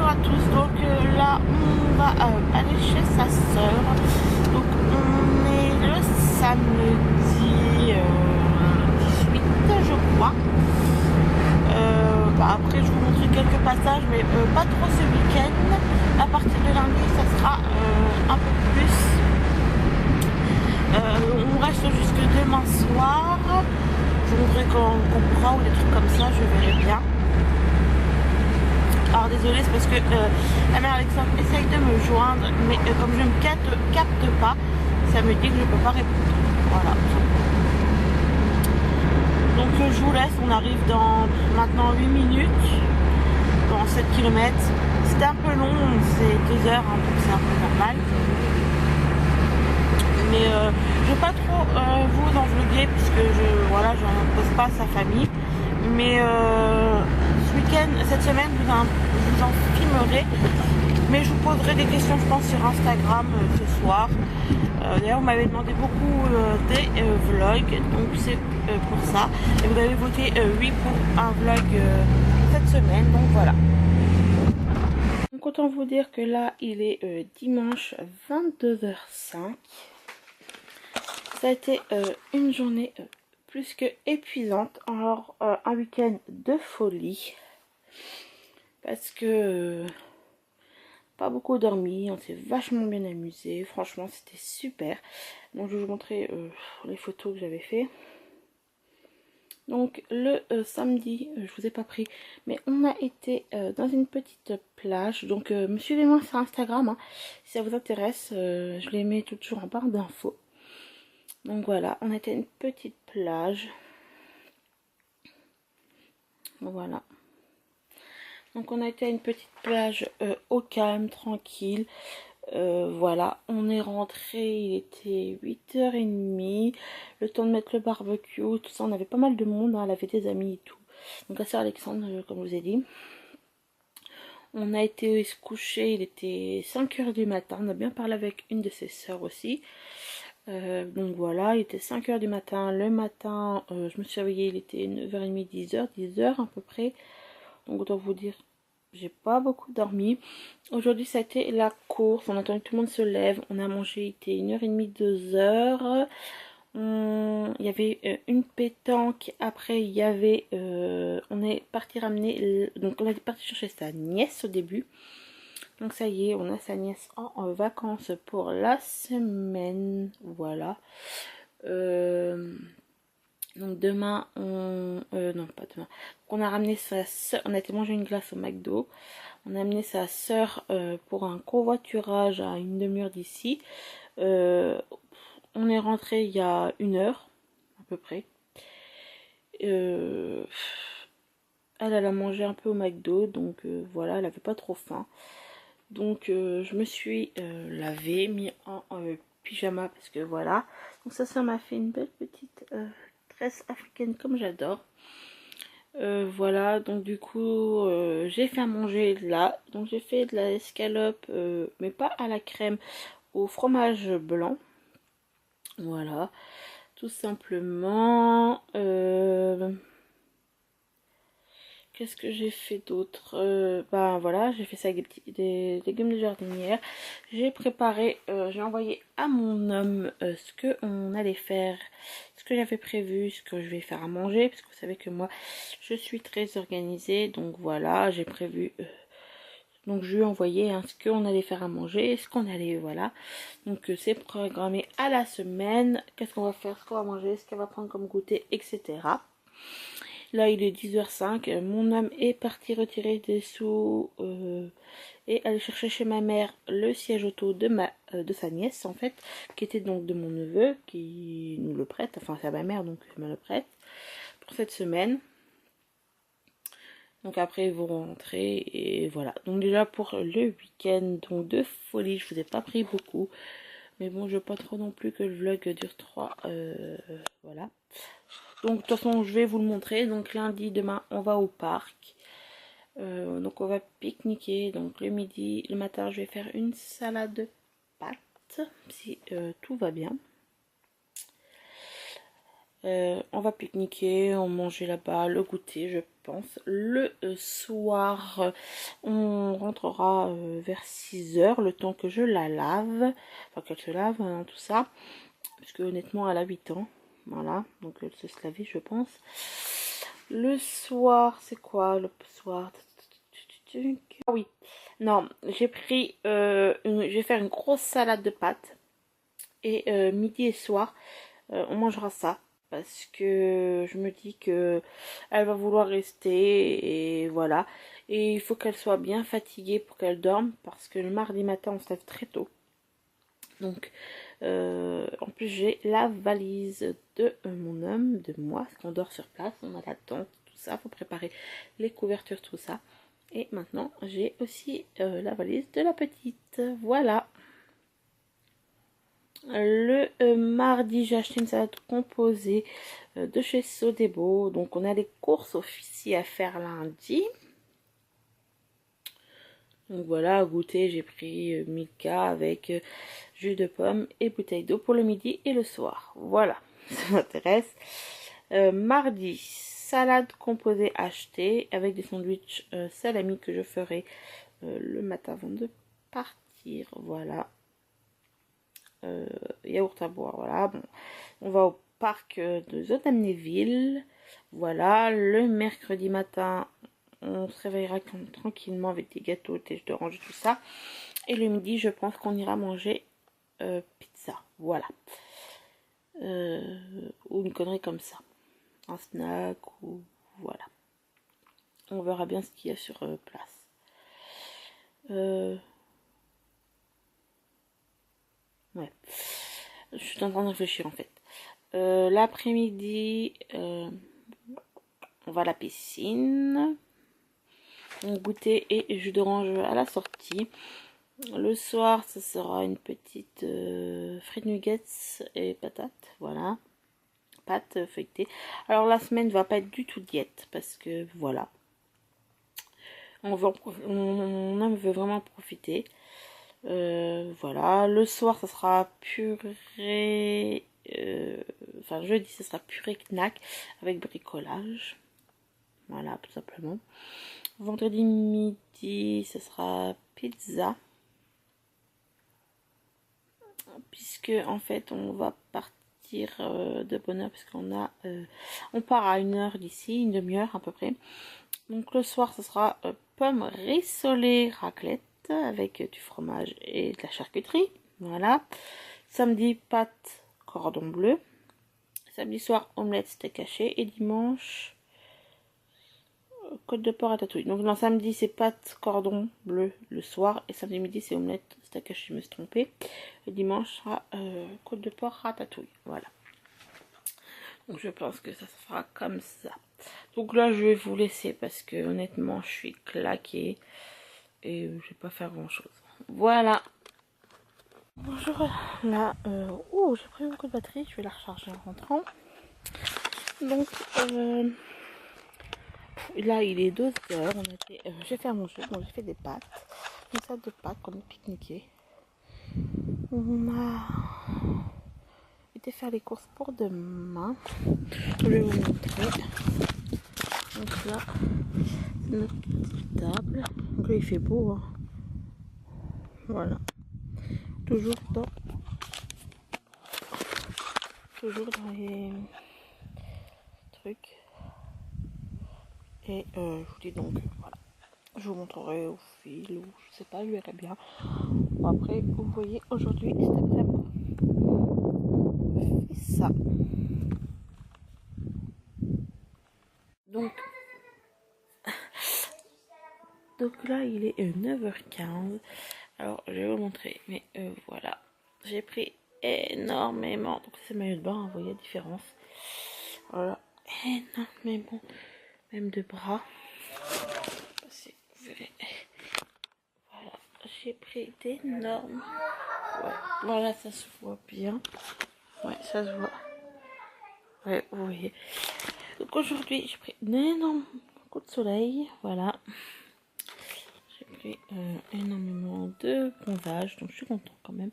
à tous, donc là on va aller chez sa soeur. Donc on est le samedi 18 je crois. Après je vous montrerai quelques passages mais pas trop ce week-end. À partir de lundi ça sera un peu plus. On reste jusque demain soir. Je vous montrerai quand on pourra ou des trucs comme ça, je verrai bien. Alors désolé, c'est parce que la mère Alexandre essaye de me joindre, mais comme je ne capte pas, ça me dit que je ne peux pas répondre. Voilà. Donc je vous laisse, on arrive dans maintenant 8 minutes, dans 7 km. C'était un peu long, c'est 2 heures, hein, donc c'est un peu normal. Mais je ne vais pas trop vous en vlogger puisque je n'impose pas à sa famille. Mais ce week-end, cette semaine, je vous en filmerai. Mais je vous poserai des questions, je pense, sur Instagram ce soir. D'ailleurs, vous m'avez demandé beaucoup des vlogs, donc c'est pour ça. Et vous avez voté oui pour un vlog cette semaine, donc voilà. Donc autant vous dire que là, il est dimanche 22h05. Ça a été une journée plus que épuisante. Alors un week-end de folie. Parce que pas beaucoup dormi. On s'est vachement bien amusé. Franchement c'était super. Donc je vais vous montrer les photos que j'avais fait. Donc le samedi, je vous ai pas pris, mais on a été dans une petite plage. Donc me suivez-moi sur Instagram, hein, si ça vous intéresse. Je les mets toujours en barre d'infos. Donc voilà, on était à une petite plage. Voilà. Donc on a été à une petite plage au calme, tranquille. Voilà, on est rentré, il était 8h30. Le temps de mettre le barbecue, tout ça. On avait pas mal de monde, hein, elle avait des amis et tout. Donc la sœur Alexandre, comme je vous ai dit. On a été se coucher, il était 5h du matin. On a bien parlé avec une de ses sœurs aussi. Donc voilà, il était 5h du matin. Le matin, je me suis réveillée, il était 9h30, 10h à peu près. Donc autant vous dire, j'ai pas beaucoup dormi. Aujourd'hui, ça a été la course. On a attendu que tout le monde se lève. On a mangé, il était 1h30, 2h. Il y avait une pétanque. Après, il y avait... on est parti ramener... Donc on est parti chercher sa nièce au début. Donc ça y est, on a sa nièce en vacances pour la semaine. Voilà. Donc demain, non pas demain. Donc on a ramené sa soeur, on a été manger une glace au McDo. On a amené sa soeur pour un covoiturage à une demi-heure d'ici. On est rentré il y a 1 heure à peu près. Elle a mangé un peu au McDo, donc voilà, elle avait pas trop faim. Donc je me suis lavée, mis en pyjama parce que voilà. Donc ça m'a fait une belle petite tresse africaine comme j'adore. Voilà, donc du coup j'ai fait à manger là. Donc j'ai fait de la escalope, mais pas à la crème, au fromage blanc. Voilà, tout simplement. Qu'est-ce que j'ai fait d'autre? Ben voilà, j'ai fait ça avec des légumes de jardinière. J'ai préparé, j'ai envoyé à mon homme ce que on allait faire, ce que j'avais prévu, ce que je vais faire à manger, parce que vous savez que moi je suis très organisée, donc voilà, j'ai prévu. Donc je lui ai envoyé hein, ce qu'on allait faire à manger, ce qu'on allait, voilà. Donc c'est programmé à la semaine. Qu'est-ce qu'on va faire, ce qu'on va manger, ce qu'elle va prendre comme goûter, etc. Là il est 10h05, mon homme est parti retirer des sous et aller chercher chez ma mère le siège auto de sa nièce en fait, qui était donc de mon neveu, qui nous le prête, enfin c'est à ma mère donc elle me le prête pour cette semaine. Donc après ils vont rentrer et voilà. Donc déjà pour le week-end donc de folie, je vous ai pas pris beaucoup. Mais bon je veux pas trop non plus que le vlog dure 3. Voilà. Donc de toute façon je vais vous le montrer. Donc lundi, demain on va au parc. Donc on va pique-niquer. Donc le midi, le matin je vais faire une salade de pâtes. Si tout va bien. On va pique-niquer, on manger là-bas, le goûter, je pense. Le soir, on rentrera vers 6 heures, le temps que je la lave. Enfin, qu'elle se lave, hein, tout ça. Parce que honnêtement, elle a 8 ans. Voilà, donc elle sait se laver, je pense. Le soir, c'est quoi le soir? Ah oui, non, j'ai pris, je vais faire une grosse salade de pâtes. Et midi et soir, on mangera ça. Parce que je me dis que elle va vouloir rester et voilà. Et il faut qu'elle soit bien fatiguée pour qu'elle dorme. Parce que le mardi matin, on se lève très tôt. Donc, en plus, j'ai la valise de mon homme, de moi, parce qu'on dort sur place, on a la tente, tout ça, faut préparer les couvertures, tout ça. Et maintenant, j'ai aussi la valise de la petite. Voilà. Le mardi, j'ai acheté une salade composée de chez Sodebo. Donc, on a les courses aussi à faire lundi. Donc voilà, à goûter, j'ai pris Milka avec jus de pomme et bouteille d'eau pour le midi et le soir. Voilà, ça m'intéresse. Mardi, salade composée achetée avec des sandwichs salami que je ferai le matin avant de partir. Voilà. Yaourt à boire, voilà. Bon, on va au parc de Zotamnéville. Voilà, le mercredi matin, on se réveillera tranquillement avec des gâteaux, des jus d'orange, tout ça. Et le midi, je pense qu'on ira manger pizza, voilà. Ou une connerie comme ça. Un snack, ou voilà. On verra bien ce qu'il y a sur place. Ouais. Je suis en train de réfléchir en fait. L'après-midi, on va à la piscine. Goûter et jus d'orange à la sortie. Le soir, ce sera une petite frites nuggets et patates. Voilà. Pâtes feuilletées. Alors la semaine va pas être du tout diète parce que voilà. Mon homme veut vraiment profiter. Voilà. Le soir, ça sera purée. Enfin, jeudi, ce sera purée knack avec bricolage. Voilà, tout simplement. Vendredi midi, ce sera pizza. Puisque en fait, on va partir de bonne heure parce qu'on a, on part à 1 heure d'ici, une demi-heure à peu près. Donc le soir, ce sera pommes rissolées raclette avec du fromage et de la charcuterie. Voilà. Samedi, pâtes cordon bleu. Samedi soir, omelette steak haché. Et dimanche, côte de porc ratatouille. Donc non, samedi c'est pâtes cordon bleu le soir et samedi midi c'est omelette steak haché, je me suis trompée. Et dimanche sera côte de porc ratatouille. Voilà. Donc je pense que ça se fera comme ça. Donc là je vais vous laisser parce que honnêtement je suis claquée et je vais pas faire grand chose. Voilà. Bonjour. Là, j'ai pris beaucoup de batterie, je vais la recharger en rentrant. Donc là il est 2 heures, j'ai fait à manger, bon j'ai fait des pâtes, une salade de pâtes qu'on a pique-niqué. On a été faire les courses pour demain, je vais vous montrer. Donc là c'est notre petite table, donc là il fait beau, hein. Voilà, toujours dans les trucs. Et je vous dis donc, voilà. Je vous montrerai au fil, ou je sais pas, je verrai bien. Bon, après, vous voyez, aujourd'hui, cet après-midi, on fait ça. Donc là, il est 9h15. Alors, je vais vous montrer. Mais voilà. J'ai pris énormément. Donc, c'est maillot de bain, vous voyez la différence. Voilà. Énormément. Même de bras. Vous verrez. Voilà. J'ai pris d'énormes. Ouais. Voilà, ça se voit bien. Ouais, ça se voit. Ouais, vous voyez. Donc aujourd'hui, j'ai pris d'énormes coups de soleil. Voilà. J'ai pris énormément de bronzage. Donc je suis contente quand même.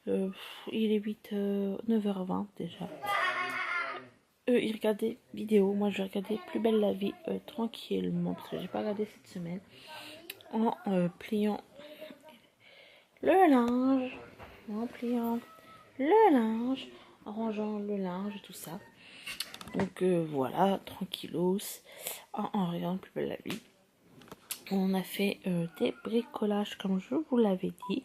Il est 9h20 déjà. eux ils regardent des vidéos. Moi je vais regarder Plus belle la vie tranquillement parce que j'ai pas regardé cette semaine. En pliant le linge, en pliant le linge, en rangeant le linge et tout ça. Donc voilà, tranquillos, en regardant Plus belle la vie. On a fait des bricolages comme je vous l'avais dit.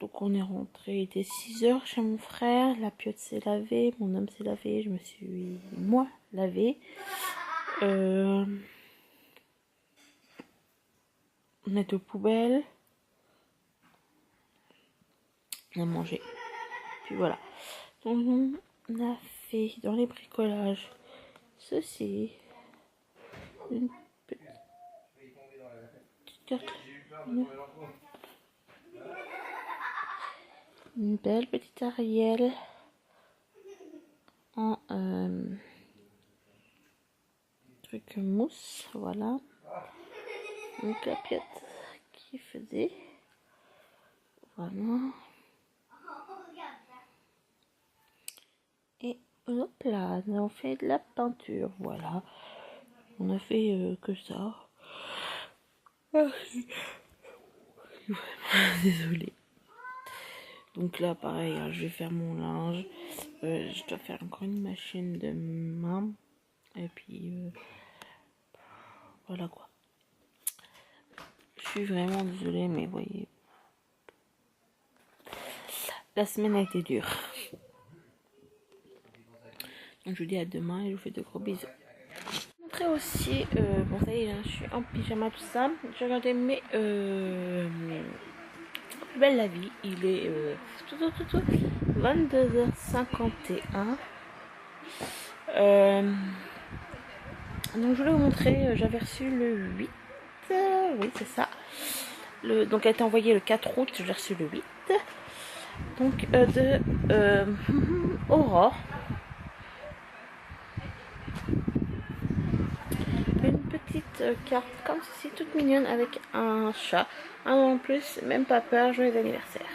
Donc on est rentré, il était 6 heures chez mon frère, la piote s'est lavée, mon homme s'est lavé, je me suis moi lavée. On est aux poubelles. On a mangé. Puis voilà. Donc on a fait dans les bricolages ceci. Une petite carte. Une belle petite Ariel en truc mousse, voilà. Donc la pièce qui faisait, voilà. Et hop là, on fait de la peinture, voilà. On a fait que ça. Désolée. Donc là, pareil, hein, je vais faire mon linge. Je dois faire encore une machine de main. Et puis, voilà quoi. Je suis vraiment désolée, mais voyez. La semaine a été dure. Donc je vous dis à demain et je vous fais de gros bisous. Je vous montrer aussi, bon ça y est, je suis en pyjama tout ça. J'ai regardé mes Plus belle la vie. Il est 22h51. Donc je voulais vous montrer, j'avais reçu le 8. Oui c'est ça. Donc elle a été envoyée le 4 août, j'ai reçu le 8. Donc de Aurore. Une petite carte comme ceci, toute mignonne avec un chat. Un en plus, même pas peur, joyeux anniversaire.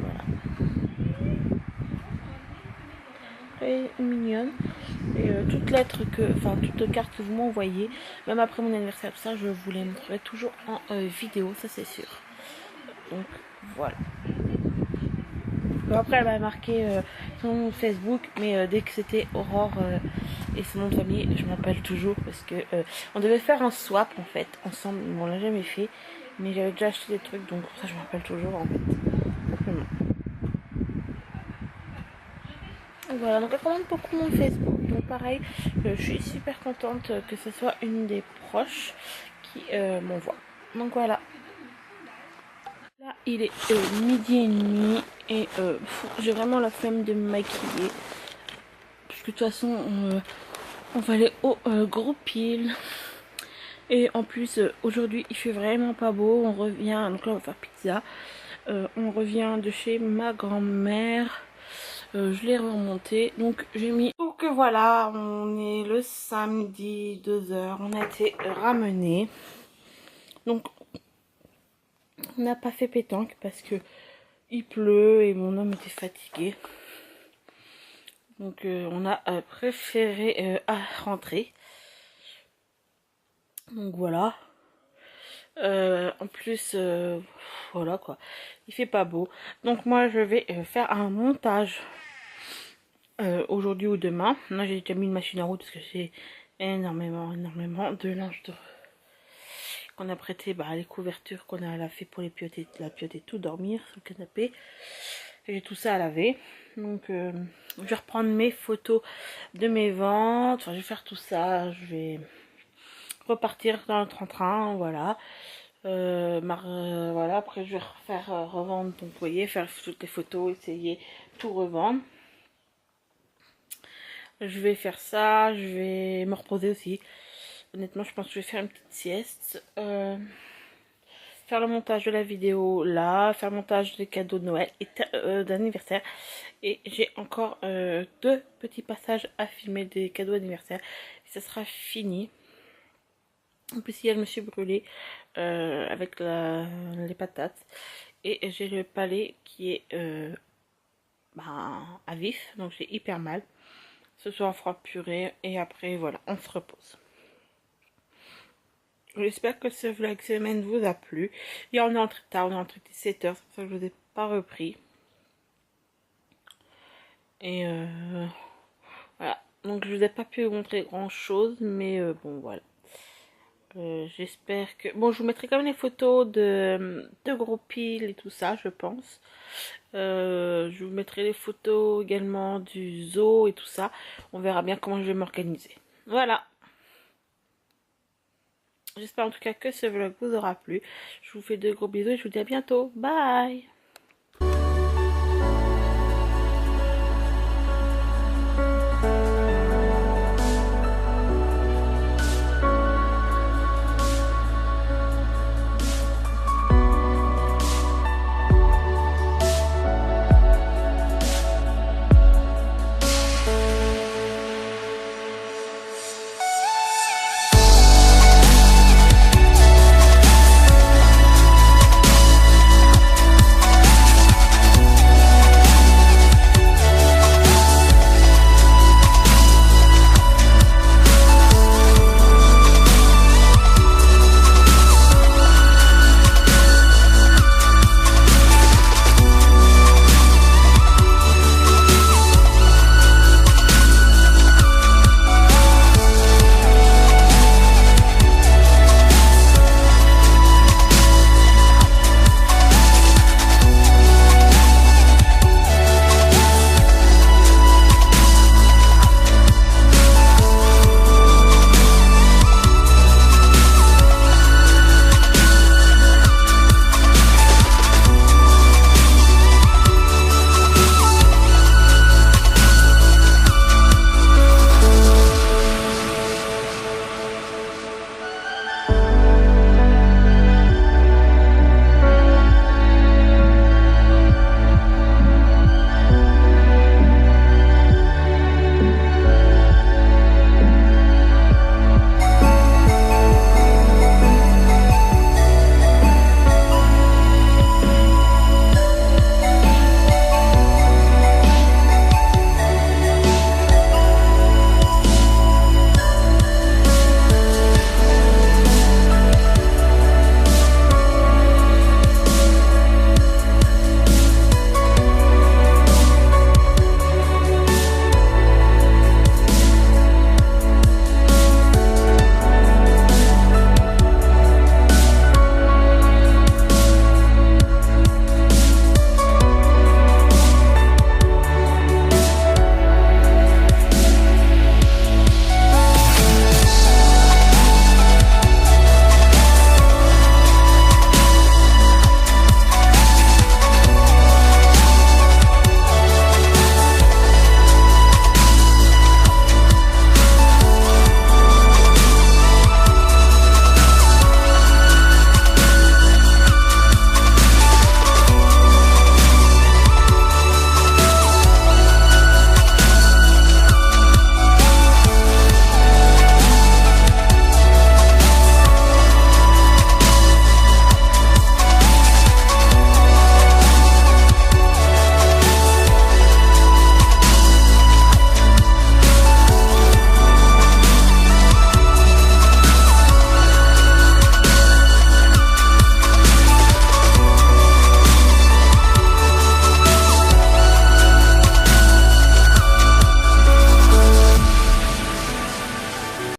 Voilà. Très mignonne. Et toute lettre enfin toute carte que vous m'envoyez, même après mon anniversaire, tout ça, je vous les montrerai toujours en vidéo, ça c'est sûr. Donc voilà. Bon, après elle m'a marqué son Facebook, mais dès que c'était Aurore et son nom de famille, je m'appelle toujours parce que on devait faire un swap en fait ensemble. Bon, on l'a jamais fait, mais j'avais déjà acheté des trucs, donc pour ça je m'appelle toujours en fait. Simplement. Voilà, donc elle commande beaucoup mon Facebook, donc pareil, je suis super contente que ce soit une des proches qui m'envoie. Donc voilà. Là, il est midi et demi et j'ai vraiment la flemme de me maquiller. Parce que de toute façon, on va aller au gros pile. Et en plus, aujourd'hui, il fait vraiment pas beau. On revient, donc là, on va faire pizza. On revient de chez ma grand-mère. Je l'ai remonté. Donc, j'ai mis... Donc voilà, on est le samedi, 2h. On a été ramenés. Donc, on n'a pas fait pétanque parce que il pleut et mon homme était fatigué. Donc on a préféré rentrer. Donc voilà. En plus, voilà quoi. Il fait pas beau. Donc moi je vais faire un montage aujourd'hui ou demain. Là j'ai déjà mis une machine à route parce que j'ai énormément de linge qu'on a prêté les couvertures qu'on a fait pour les pioter, la pioter tout dormir sur le canapé. J'ai tout ça à laver. Donc je vais reprendre mes photos de mes ventes. Enfin je vais faire tout ça. Je vais repartir dans le train-train. Voilà. Voilà. Après je vais refaire revendre. Donc vous voyez, faire toutes les photos, essayer tout revendre. Je vais faire ça. Je vais me reposer aussi. Honnêtement, je pense que je vais faire une petite sieste. Faire le montage de la vidéo là. Faire le montage des cadeaux de Noël et d'anniversaire. Et j'ai encore 2 petits passages à filmer des cadeaux d'anniversaire. Et ça sera fini. En plus, hier, je me suis brûlée avec les patates. Et j'ai le palais qui est à vif. Donc j'ai hyper mal. Ce soir on fera purée et après voilà, on se repose. J'espère que ce vlog semaine vous a plu. Et on est entré tard, on est entré 17h, c'est pour ça que je vous ai pas repris. Et voilà, donc je vous ai pas pu vous montrer grand chose, mais bon voilà. J'espère que... Bon, je vous mettrai quand même les photos de gros piles et tout ça, je pense. Je vous mettrai les photos également du zoo et tout ça. On verra bien comment je vais m'organiser. Voilà. J'espère en tout cas que ce vlog vous aura plu. Je vous fais de gros bisous et je vous dis à bientôt. Bye!